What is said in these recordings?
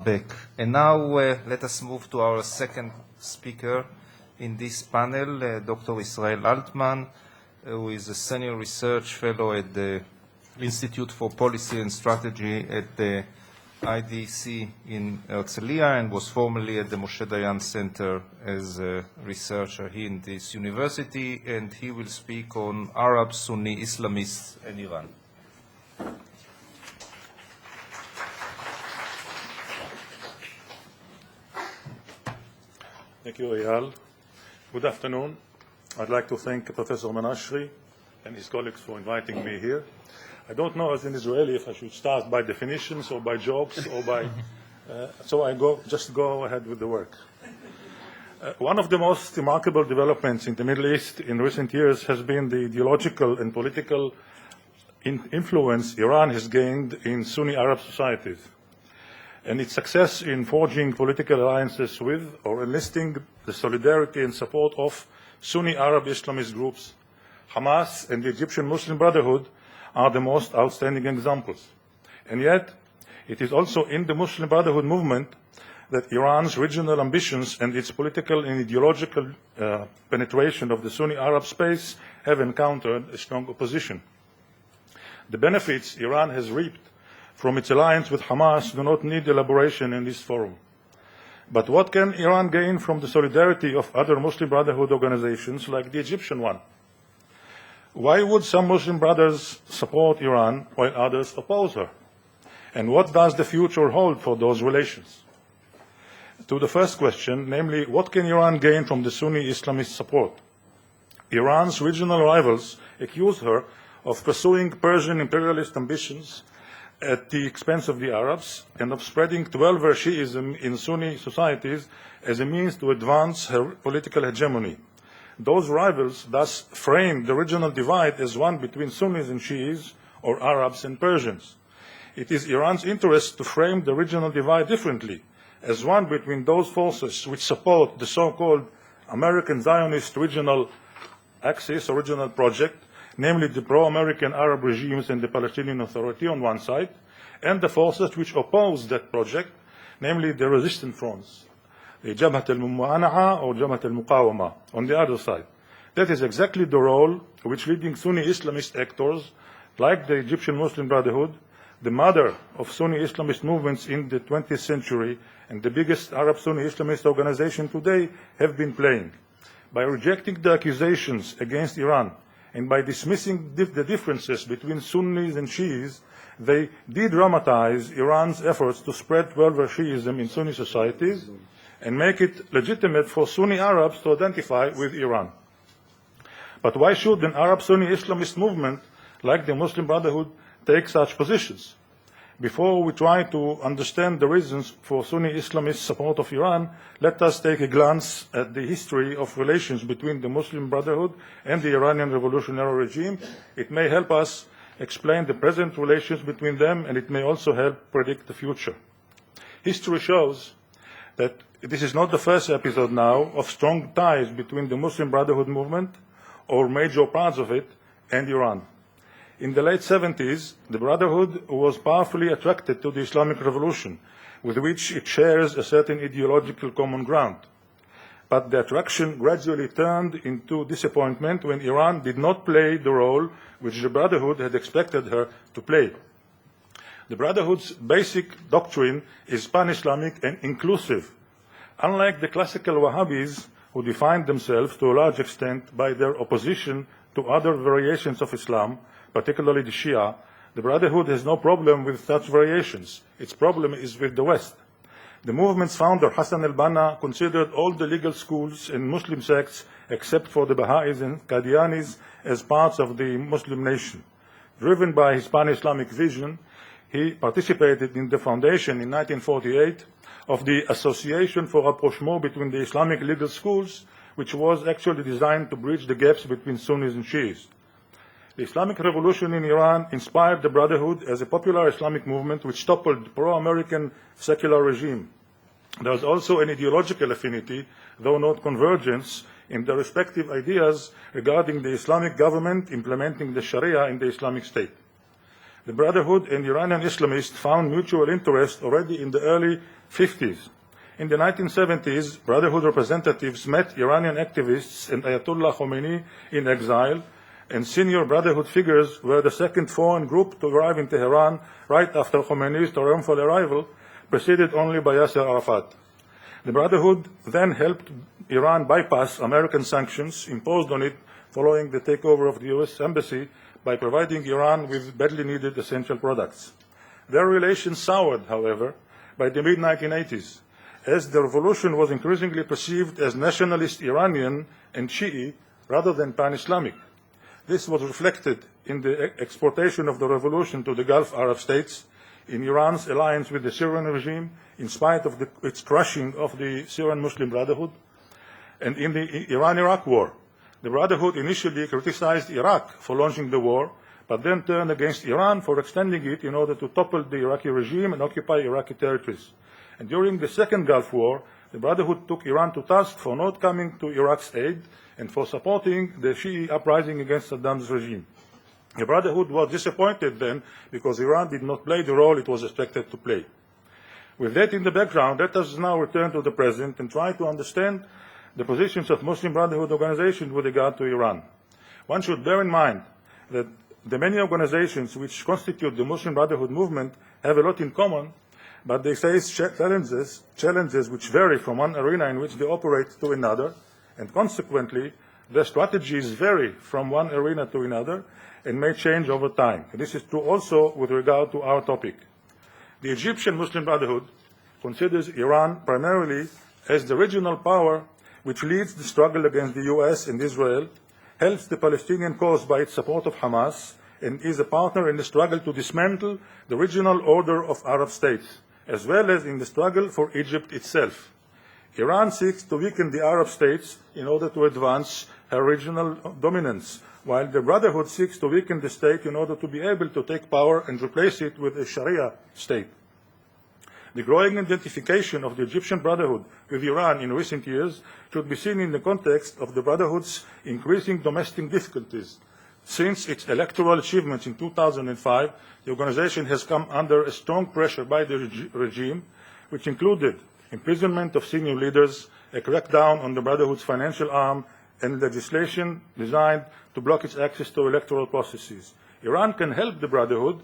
back. And now let us move to our second speaker in this panel, Dr. Israel Altman, who is a senior research fellow at the Institute for Policy and Strategy at the IDC in Herzliya and was formerly at the Moshe Dayan Center as a researcher here in this university, and he will speak on Arab Sunni Islamists and Iran. Thank you, Eyal. Good afternoon. I'd like to thank Professor Menashri and his colleagues for inviting me here. I don't know as an Israeli if I should start by definitions or by jokes or by... so I just go ahead with the work. One of the most remarkable developments in the Middle East in recent years has been the ideological and political influence Iran has gained in Sunni Arab societies, and its success in forging political alliances with or enlisting the solidarity and support of Sunni Arab Islamist groups. Hamas and the Egyptian Muslim Brotherhood are the most outstanding examples. And yet, it is also in the Muslim Brotherhood movement that Iran's regional ambitions and its political and ideological penetration of the Sunni Arab space have encountered a strong opposition. The benefits Iran has reaped from its alliance with Hamas do not need elaboration in this forum. But what can Iran gain from the solidarity of other Muslim Brotherhood organizations like the Egyptian one? Why would some Muslim brothers support Iran while others oppose her? And what does the future hold for those relations? To the first question, namely, what can Iran gain from the Sunni Islamist support? Iran's regional rivals accuse her of pursuing Persian imperialist ambitions at the expense of the Arabs and of spreading Twelver Shi'ism in Sunni societies as a means to advance her political hegemony. Those rivals thus frame the regional divide as one between Sunnis and Shi'is, or Arabs and Persians. It is Iran's interest to frame the regional divide differently, as one between those forces which support the so-called American Zionist regional axis, or regional project, namely the pro-American Arab regimes and the Palestinian Authority on one side, and the forces which oppose that project, namely the resistant fronts, the Jabhat al-Mumana'a or Jabhat al-Muqawama, on the other side. That is exactly the role which leading Sunni Islamist actors, like the Egyptian Muslim Brotherhood, the mother of Sunni Islamist movements in the 20th century and the biggest Arab Sunni Islamist organization today, have been playing. By rejecting the accusations against Iran and by dismissing the differences between Sunnis and Shi'is, they de-dramatize Iran's efforts to spread Twelver Shi'ism in Sunni societies and make it legitimate for Sunni Arabs to identify with Iran. But why should an Arab Sunni Islamist movement like the Muslim Brotherhood take such positions? Before we try to understand the reasons for Sunni Islamist support of Iran, let us take a glance at the history of relations between the Muslim Brotherhood and the Iranian revolutionary regime. It may help us explain the present relations between them, and it may also help predict the future. History shows that this is not the first episode now of strong ties between the Muslim Brotherhood movement, or major parts of it, and Iran. In the late 70s, the Brotherhood was powerfully attracted to the Islamic Revolution, with which it shares a certain ideological common ground. But the attraction gradually turned into disappointment when Iran did not play the role which the Brotherhood had expected her to play. The Brotherhood's basic doctrine is pan-Islamic and inclusive. Unlike the classical Wahhabis, who defined themselves to a large extent by their opposition to other variations of Islam, particularly the Shia, the Brotherhood has no problem with such variations. Its problem is with the West. The movement's founder, Hassan al-Banna, considered all the legal schools and Muslim sects, except for the Baha'is and Qadianis, as parts of the Muslim nation. Driven by his pan-Islamic vision, he participated in the foundation in 1948 of the Association for Rapprochement between the Islamic legal schools, which was actually designed to bridge the gaps between Sunnis and Shiis. The Islamic Revolution in Iran inspired the Brotherhood as a popular Islamic movement which toppled the pro-American secular regime. There was also an ideological affinity, though not convergence, in their respective ideas regarding the Islamic government implementing the Sharia in the Islamic State. The Brotherhood and Iranian Islamists found mutual interest already in the early 50s. In the 1970s, Brotherhood representatives met Iranian activists and Ayatollah Khomeini in exile, and senior Brotherhood figures were the second foreign group to arrive in Tehran right after Khomeini's triumphal arrival, preceded only by Yasser Arafat. The Brotherhood then helped Iran bypass American sanctions imposed on it following the takeover of the U.S. Embassy by providing Iran with badly needed essential products. Their relations soured, however, by the mid-1980s, as the revolution was increasingly perceived as nationalist Iranian and Shi'i rather than pan-Islamic. This was reflected in the exportation of the revolution to the Gulf Arab states, in Iran's alliance with the Syrian regime, in spite of its crushing of the Syrian Muslim Brotherhood, and in the Iran-Iraq war. The Brotherhood initially criticized Iraq for launching the war, but then turned against Iran for extending it in order to topple the Iraqi regime and occupy Iraqi territories. And during the Second Gulf War, the Brotherhood took Iran to task for not coming to Iraq's aid and for supporting the Shi'i uprising against Saddam's regime. The Brotherhood was disappointed then because Iran did not play the role it was expected to play. With that in the background, let us now return to the present and try to understand the positions of Muslim Brotherhood organizations with regard to Iran. One should bear in mind that the many organizations which constitute the Muslim Brotherhood movement have a lot in common, but they face challenges which vary from one arena in which they operate to another, and consequently, their strategies vary from one arena to another and may change over time. This is true also with regard to our topic. The Egyptian Muslim Brotherhood considers Iran primarily as the regional power which leads the struggle against the US and Israel, helps the Palestinian cause by its support of Hamas, and is a partner in the struggle to dismantle the regional order of Arab states, as well as in the struggle for Egypt itself. Iran seeks to weaken the Arab states in order to advance her regional dominance, while the Brotherhood seeks to weaken the state in order to be able to take power and replace it with a Sharia state. The growing identification of the Egyptian Brotherhood with Iran in recent years should be seen in the context of the Brotherhood's increasing domestic difficulties. Since its electoral achievements in 2005, the organization has come under a strong pressure by the regime, which included imprisonment of senior leaders, a crackdown on the Brotherhood's financial arm, and legislation designed to block its access to electoral processes. Iran can help the Brotherhood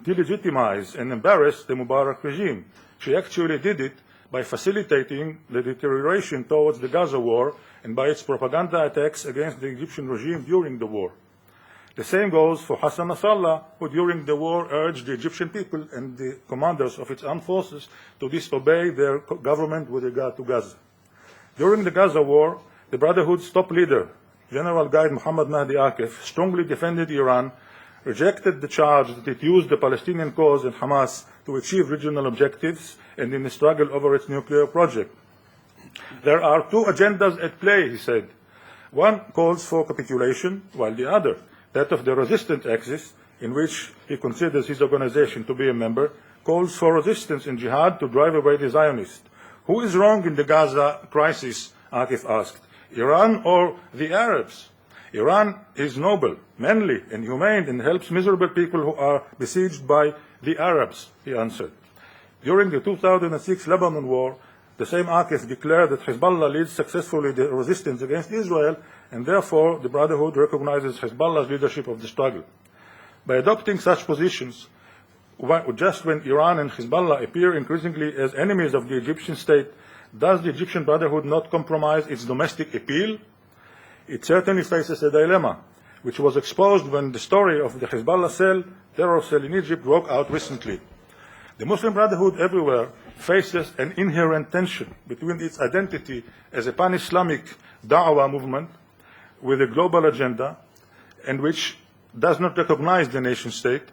delegitimize and embarrass the Mubarak regime. She actually did it by facilitating the deterioration towards the Gaza war and by its propaganda attacks against the Egyptian regime during the war. The same goes for Hassan Nasrallah, who during the war urged the Egyptian people and the commanders of its armed forces to disobey their government with regard to Gaza. During the Gaza war, the Brotherhood's top leader, General Guide Muhammad Mahdi Akif, strongly defended Iran, rejected the charge that it used the Palestinian cause and Hamas to achieve regional objectives and in the struggle over its nuclear project. There are two agendas at play, he said. One calls for capitulation, while the other, that of the resistant axis, in which he considers his organization to be a member, calls for resistance and jihad to drive away the Zionists. Who is wrong in the Gaza crisis, Akif asked, Iran or the Arabs? Iran is noble, manly, and humane and helps miserable people who are besieged by the Arabs, he answered. During the 2006 Lebanon war, the same Akif declared that Hezbollah leads successfully the resistance against Israel, and therefore the Brotherhood recognizes Hezbollah's leadership of the struggle. By adopting such positions, just when Iran and Hezbollah appear increasingly as enemies of the Egyptian state, does the Egyptian Brotherhood not compromise its domestic appeal? It certainly faces a dilemma, which was exposed when the story of the Hezbollah terror cell in Egypt broke out recently. The Muslim Brotherhood everywhere faces an inherent tension between its identity as a pan-Islamic da'wah movement with a global agenda and which does not recognize the nation state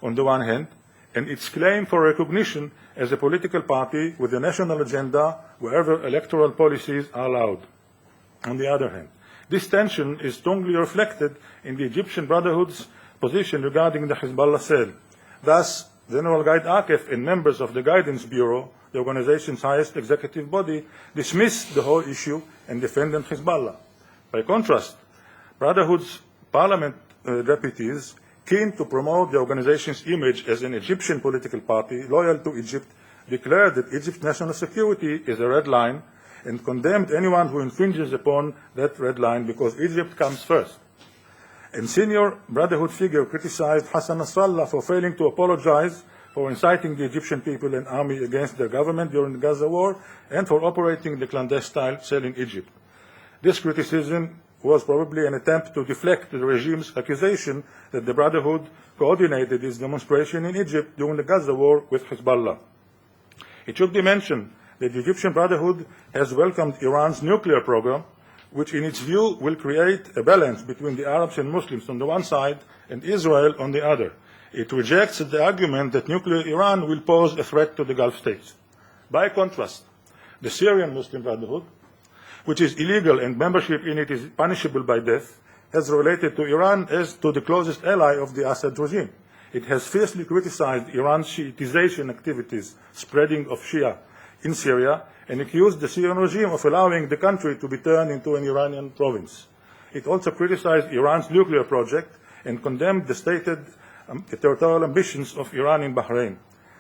on the one hand, and its claim for recognition as a political party with a national agenda wherever electoral policies are allowed on the other hand. This tension is strongly reflected in the Egyptian Brotherhood's position regarding the Hezbollah cell. Thus, General Guide Akif and members of the Guidance Bureau, the organization's highest executive body, dismissed the whole issue and defended Hezbollah. By contrast, Brotherhood's parliament deputies, keen to promote the organization's image as an Egyptian political party loyal to Egypt, declared that Egypt's national security is a red line and condemned anyone who infringes upon that red line because Egypt comes first. And senior Brotherhood figure criticized Hassan Nasrallah for failing to apologize for inciting the Egyptian people and army against their government during the Gaza war and for operating the clandestine cell in Egypt. This criticism was probably an attempt to deflect the regime's accusation that the Brotherhood coordinated its demonstration in Egypt during the Gaza war with Hezbollah. It should be mentioned that the Egyptian Brotherhood has welcomed Iran's nuclear program, which in its view will create a balance between the Arabs and Muslims on the one side and Israel on the other. It rejects the argument that nuclear Iran will pose a threat to the Gulf states. By contrast, the Syrian Muslim Brotherhood, which is illegal and membership in it is punishable by death, has related to Iran as to the closest ally of the Assad regime. It has fiercely criticized Iran's Shiitization activities, spreading of Shia in Syria, and accused the Syrian regime of allowing the country to be turned into an Iranian province. It also criticized Iran's nuclear project and condemned the stated territorial ambitions of Iran in Bahrain.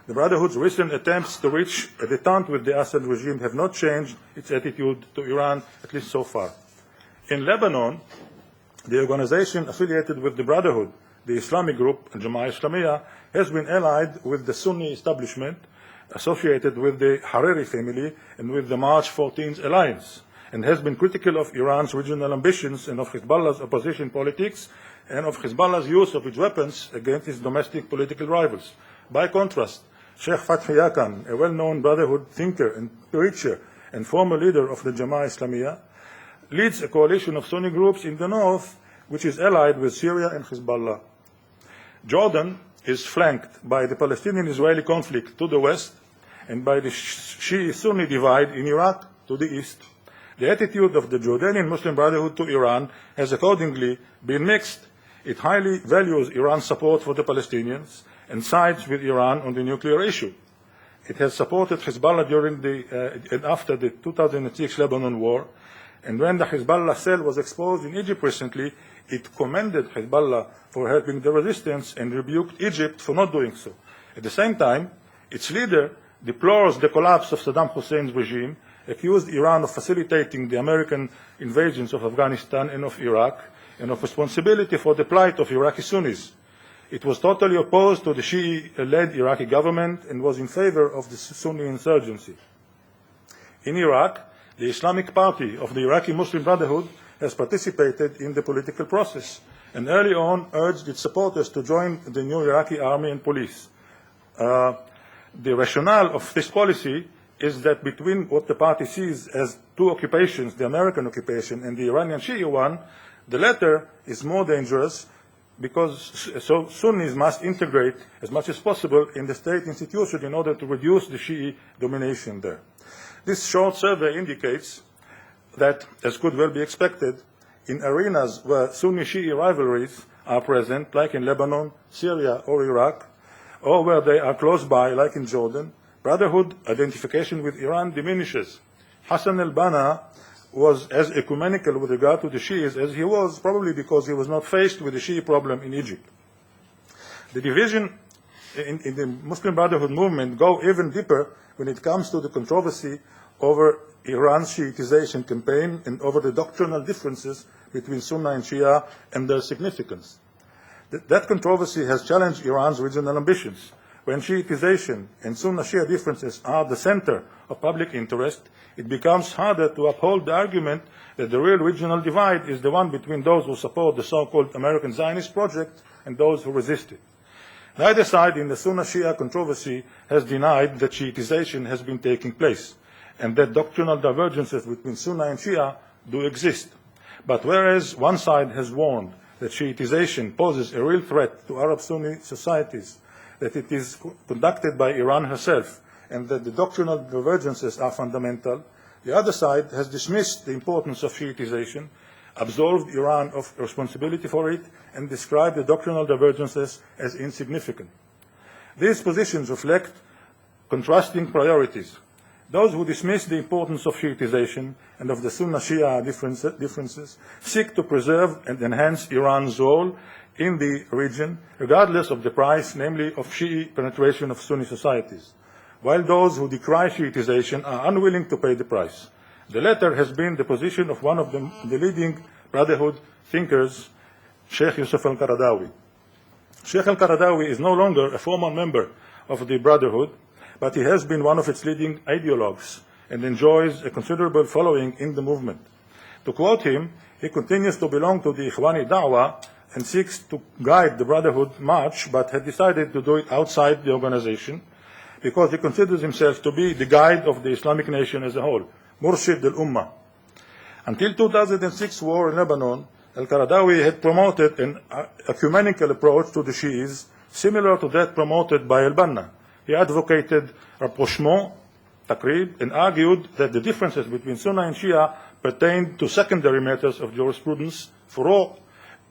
The Brotherhood's recent attempts to reach a détente with the Assad regime have not changed its attitude to Iran, at least so far. In Lebanon, the organization affiliated with the Brotherhood, the Islamic group, Jama'ah Islamiyah, has been allied with the Sunni establishment associated with the Hariri family and with the March 14th alliance, and has been critical of Iran's regional ambitions and of Hezbollah's opposition politics and of Hezbollah's use of its weapons against its domestic political rivals. By contrast, Sheikh Fathi Yakan, a well-known Brotherhood thinker and preacher and former leader of the Jama'ah Islamiyah, leads a coalition of Sunni groups in the north which is allied with Syria and Hezbollah. Jordan is flanked by the Palestinian-Israeli conflict to the west and by the Shi'i-Sunni divide in Iraq to the east. The attitude of the Jordanian Muslim Brotherhood to Iran has accordingly been mixed. It highly values Iran's support for the Palestinians and sides with Iran on the nuclear issue. It has supported Hezbollah during and after the 2006 Lebanon war, and when the Hezbollah cell was exposed in Egypt recently, it commended Hezbollah for helping the resistance and rebuked Egypt for not doing so. At the same time, its leader deplores the collapse of Saddam Hussein's regime, accused Iran of facilitating the American invasions of Afghanistan and of Iraq, and of responsibility for the plight of Iraqi Sunnis. It was totally opposed to the Shi'i-led Iraqi government and was in favor of the Sunni insurgency. In Iraq, the Islamic Party of the Iraqi Muslim Brotherhood has participated in the political process and early on urged its supporters to join the new Iraqi army and police. The rationale of this policy is that between what the party sees as two occupations, the American occupation and the Iranian Shi'i one, the latter is more dangerous because Sunnis must integrate as much as possible in the state institution in order to reduce the Shi'i domination there. This short survey indicates that, as could well be expected, in arenas where Sunni-Shi'i rivalries are present, like in Lebanon, Syria, or Iraq, or where they are close by, like in Jordan, Brotherhood identification with Iran diminishes. Hassan al-Banna was as ecumenical with regard to the Shi'is as he was, probably because he was not faced with the Shi'i problem in Egypt. The division in the Muslim Brotherhood movement go even deeper when it comes to the controversy over Iran's Shiitization campaign and over the doctrinal differences between Sunni and Shia and their significance. That controversy has challenged Iran's regional ambitions. When Shiitization and Sunni-Shia differences are the center of public interest, it becomes harder to uphold the argument that the real regional divide is the one between those who support the so-called American Zionist project and those who resist it. Neither side in the Sunni-Shia controversy has denied that Shiitization has been taking place and that doctrinal divergences between Sunni and Shia do exist. But whereas one side has warned that Shiitization poses a real threat to Arab Sunni societies, that it is conducted by Iran herself, and that the doctrinal divergences are fundamental, the other side has dismissed the importance of Shiitization, absolved Iran of responsibility for it, and described the doctrinal divergences as insignificant. These positions reflect contrasting priorities. Those who dismiss the importance of Shiitization and of the Sunni-Shia differences seek to preserve and enhance Iran's role in the region, regardless of the price, namely of Shi'i penetration of Sunni societies. while those who decry Shiitization are unwilling to pay the price. The latter has been the position of one of the leading Brotherhood thinkers, Sheikh Yusuf al-Qaradawi. Sheikh al-Qaradawi is no longer a former member of the Brotherhood, but he has been one of its leading ideologues and enjoys a considerable following in the movement. To quote him, he continues to belong to the Ikhwani Da'wah and seeks to guide the Brotherhood march, but had decided to do it outside the organization because he considers himself to be the guide of the Islamic nation as a whole, Murshid al-Ummah. Until 2006 war in Lebanon, al-Qaradawi had promoted an ecumenical approach to the Shi'is, similar to that promoted by al-Banna. He advocated rapprochement, taqrib, and argued that the differences between Sunnah and Shia pertained to secondary matters of jurisprudence, furu',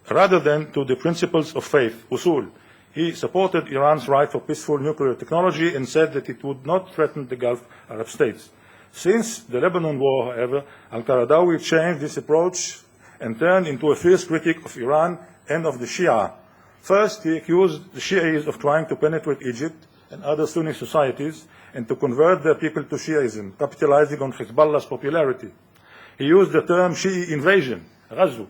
rather than to the principles of faith, usul. He supported Iran's right for peaceful nuclear technology and said that it would not threaten the Gulf Arab states. Since the Lebanon war, however, al-Qaradawi changed this approach and turned into a fierce critic of Iran and of the Shia. First, he accused the Shi'is of trying to penetrate Egypt and other Sunni societies and to convert their people to Shi'ism, capitalizing on Hezbollah's popularity. He used the term Shi'i invasion, Ghazu,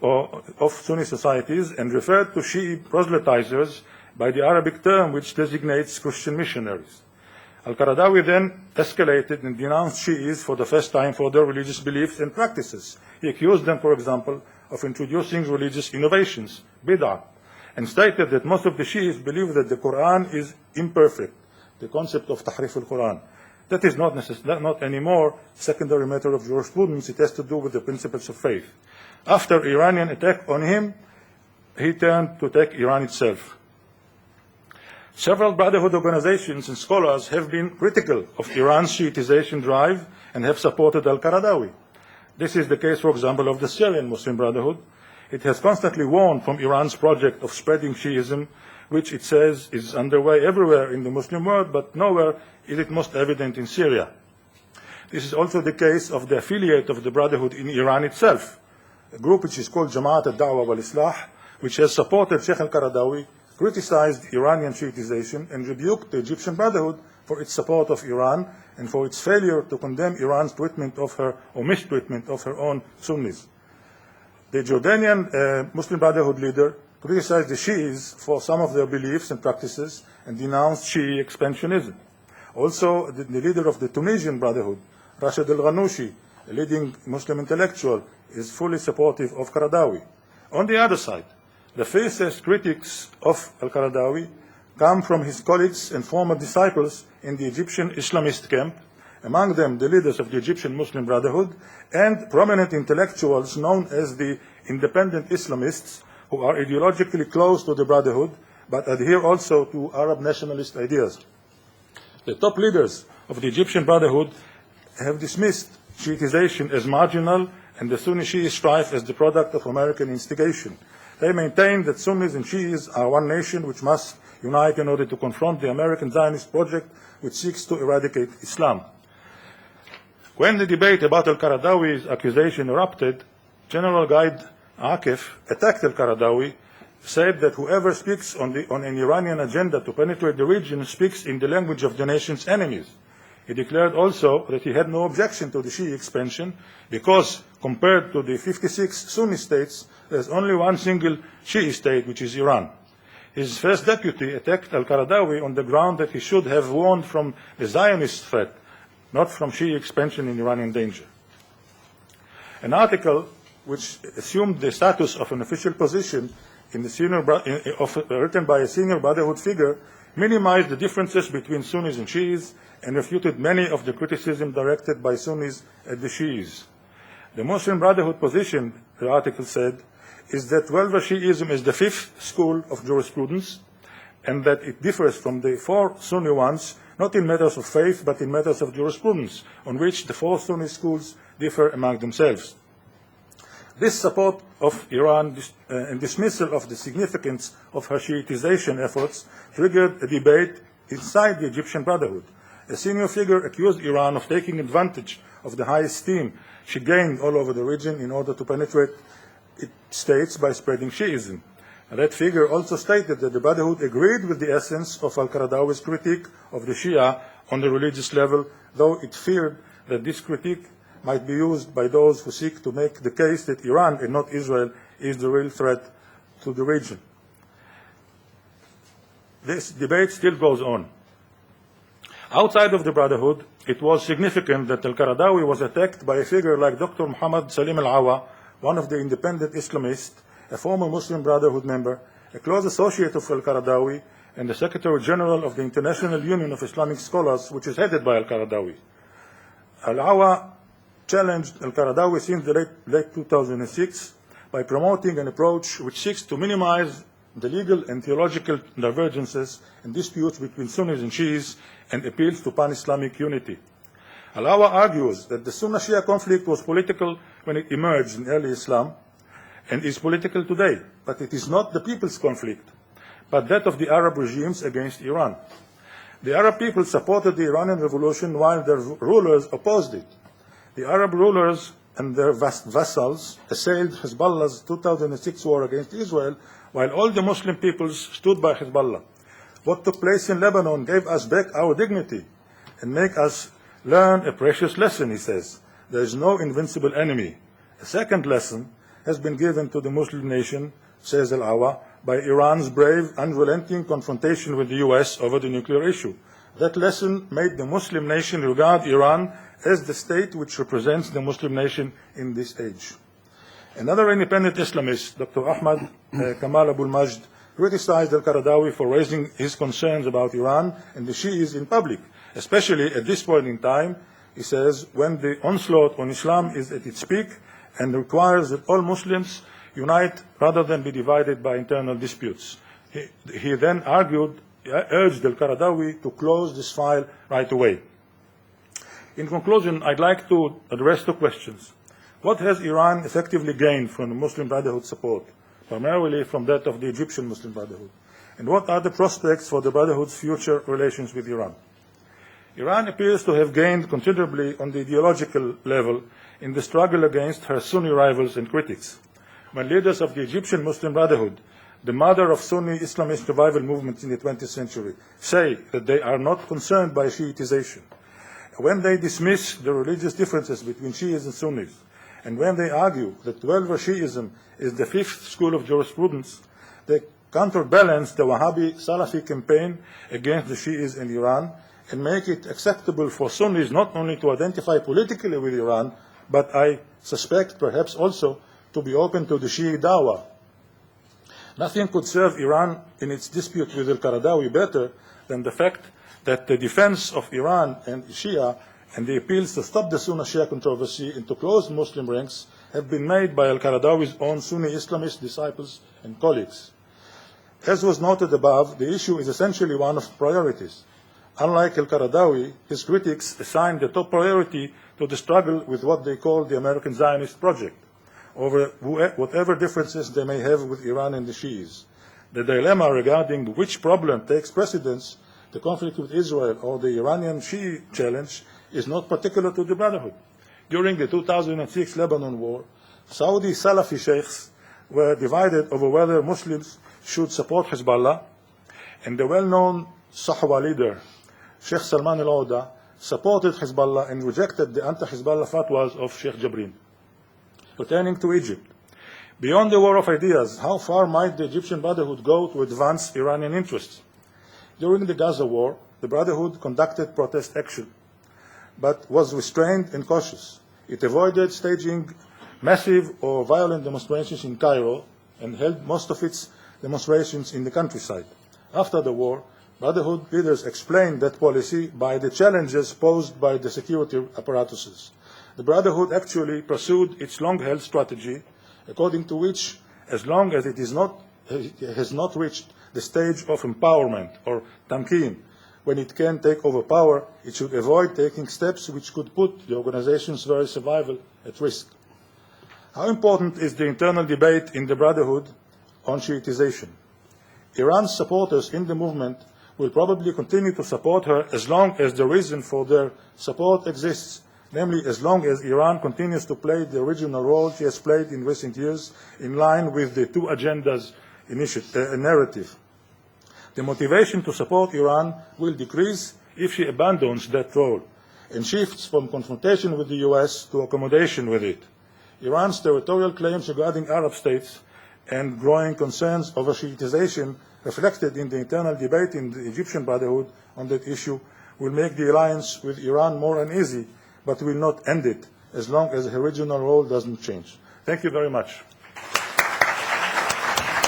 of Sunni societies and referred to Shi'i proselytizers by the Arabic term which designates Christian missionaries. Al-Qaradawi then escalated and denounced Shi'is for the first time for their religious beliefs and practices. He accused them, for example, of introducing religious innovations, bid'ah, and stated that most of the Shi'is believe that the Quran is imperfect, the concept of tahrif al-Quran. That is not anymore secondary matter of jurisprudence. It has to do with the principles of faith. After Iranian attack on him, he turned to attack Iran itself. Several Brotherhood organizations and scholars have been critical of Iran's Shiitization drive and have supported al-Qaradawi. This is the case, for example, of the Syrian Muslim Brotherhood. It has constantly warned from Iran's project of spreading Shiism, which it says is underway everywhere in the Muslim world, but nowhere is it most evident in Syria. This is also the case of the affiliate of the Brotherhood in Iran itself, a group which is called Jama'at al-Da'wah wal-Islah, which has supported Sheikh al-Qaradawi, criticized Iranian Shiitization, and rebuked the Egyptian Brotherhood for its support of Iran and for its failure to condemn Iran's treatment of her, or mistreatment of her own Sunnis. The Jordanian Muslim Brotherhood leader criticized the Shi'is for some of their beliefs and practices and denounced Shi'i expansionism. Also, the leader of the Tunisian Brotherhood, Rashid al-Ghanouchi, a leading Muslim intellectual, is fully supportive of Qaradawi. On the other side, the fiercest critics of al-Qaradawi come from his colleagues and former disciples in the Egyptian Islamist camp, among them the leaders of the Egyptian Muslim Brotherhood and prominent intellectuals known as the independent Islamists, who are ideologically close to the Brotherhood but adhere also to Arab nationalist ideas. The top leaders of the Egyptian Brotherhood have dismissed Shiitization as marginal and the Sunni-Shi'i strife as the product of American instigation. They maintain that Sunnis and Shi'is are one nation which must unite in order to confront the American Zionist project which seeks to eradicate Islam. When the debate about al-Qaradawi's accusation erupted, General Guide Akif attacked al-Qaradawi, said that whoever speaks on an Iranian agenda to penetrate the region speaks in the language of the nation's enemies. He declared also that he had no objection to the Shi'i expansion because, compared to the 56 Sunni states, there is only one single Shi'i state, which is Iran. His first deputy attacked al-Qaradawi on the ground that he should have warned from the Zionist threat, not from Shi'i expansion in Iranian danger. An article which assumed the status of an official position in the written by a senior Brotherhood figure minimized the differences between Sunnis and Shi'is and refuted many of the criticism directed by Sunnis at the Shi'is. The Muslim Brotherhood position, the article said, is that Twelver Shi'ism is the fifth school of jurisprudence and that it differs from the four Sunni ones, not in matters of faith but in matters of jurisprudence, on which the four Sunni schools differ among themselves. This support of Iran and dismissal of the significance of her Shiitization efforts triggered a debate inside the Egyptian Brotherhood. A senior figure accused Iran of taking advantage of the high esteem she gained all over the region in order to penetrate its states by spreading Shiism. That figure also stated that the Brotherhood agreed with the essence of al-Qaradawi's critique of the Shia on the religious level, though it feared that this critique might be used by those who seek to make the case that Iran and not Israel is the real threat to the region. This debate still goes on. Outside of the Brotherhood, it was significant that al-Qaradawi was attacked by a figure like Dr. Muhammad Salim al-Awa, one of the independent Islamists, a former Muslim Brotherhood member, a close associate of al-Qaradawi, and the Secretary General of the International Union of Islamic Scholars, which is headed by al-Qaradawi. Al-Awa challenged al-Qaradawi since the late 2006 by promoting an approach which seeks to minimize the legal and theological divergences and disputes between Sunnis and Shias and appeals to pan-Islamic unity. Al-Awa argues that the Sunni-Shia conflict was political when it emerged in early Islam and is political today, but it is not the people's conflict, but that of the Arab regimes against Iran. The Arab people supported the Iranian Revolution while their rulers opposed it. The Arab rulers and their vassals assailed Hezbollah's 2006 war against Israel, while all the Muslim peoples stood by Hezbollah. What took place in Lebanon gave us back our dignity and make us learn a precious lesson, he says. There is no invincible enemy. A second lesson has been given to the Muslim nation, says Al-Awa, by Iran's brave, unrelenting confrontation with the US over the nuclear issue. That lesson made the Muslim nation regard Iran as the state which represents the Muslim nation in this age. Another independent Islamist, Dr. Ahmad Kamal Abul Majd, criticized al-Qaradawi for raising his concerns about Iran and the Shias in public, especially at this point in time, he says, when the onslaught on Islam is at its peak and requires that all Muslims unite rather than be divided by internal disputes. He then urged al-Qaradawi to close this file right away. In conclusion, I'd like to address two questions. What has Iran effectively gained from the Muslim Brotherhood support, primarily from that of the Egyptian Muslim Brotherhood? And what are the prospects for the Brotherhood's future relations with Iran? Iran appears to have gained considerably on the ideological level in the struggle against her Sunni rivals and critics. When leaders of the Egyptian Muslim Brotherhood, the mother of Sunni Islamist revival movements in the 20th century, say that they are not concerned by Shiitization, when they dismiss the religious differences between Shias and Sunnis, and when they argue that Twelver Shiism is the fifth school of jurisprudence, they counterbalance the Wahhabi Salafi campaign against the Shias in Iran and make it acceptable for Sunnis not only to identify politically with Iran, but I suspect perhaps also to be open to the Shi'i dawah. Nothing could serve Iran in its dispute with al-Qaradawi better than the fact that the defense of Iran and Shia and the appeals to stop the Sunni-Shia controversy and to close Muslim ranks have been made by al-Qaradawi's own Sunni Islamist disciples and colleagues. As was noted above, the issue is essentially one of priorities. Unlike al-Qaradawi, his critics assigned the top priority to the struggle with what they call the American Zionist project, over whatever differences they may have with Iran and the Shias. The dilemma regarding which problem takes precedence, the conflict with Israel or the Iranian Shi'i challenge, is not particular to the Brotherhood. During the 2006 Lebanon war, Saudi Salafi sheikhs were divided over whether Muslims should support Hezbollah, and the well-known Sahwa leader, Sheikh Salman al-Auda, supported Hezbollah and rejected the anti-Hezbollah fatwas of Sheikh Jabrin. Returning to Egypt, beyond the war of ideas, how far might the Egyptian Brotherhood go to advance Iranian interests? During the Gaza war, the Brotherhood conducted protest action, but was restrained and cautious. It avoided staging massive or violent demonstrations in Cairo and held most of its demonstrations in the countryside. After the war, Brotherhood leaders explained that policy by the challenges posed by the security apparatuses. The Brotherhood actually pursued its long-held strategy, according to which, as long as it has not reached the stage of empowerment or tamkin, when it can take over power, it should avoid taking steps which could put the organization's very survival at risk. How important is the internal debate in the Brotherhood on Shiitization? Iran's supporters in the movement will probably continue to support her as long as the reason for their support exists, namely as long as Iran continues to play the original role she has played in recent years in line with the two agendas narrative. The motivation to support Iran will decrease if she abandons that role and shifts from confrontation with the US to accommodation with it. Iran's territorial claims regarding Arab states and growing concerns over Shiitization reflected in the internal debate in the Egyptian Brotherhood on that issue will make the alliance with Iran more uneasy, but will not end it as long as her regional role doesn't change. Thank you very much.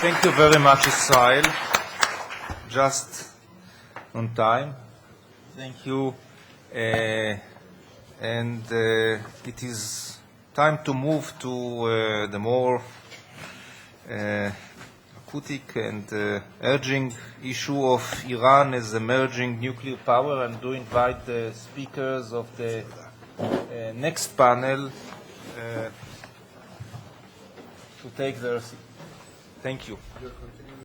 Thank you very much, Israel. Just on time. Thank you. And it is time to move to the more acoustic and urging issue of Iran as emerging nuclear power. And do invite the speakers of the next panel to take their seat. Thank you.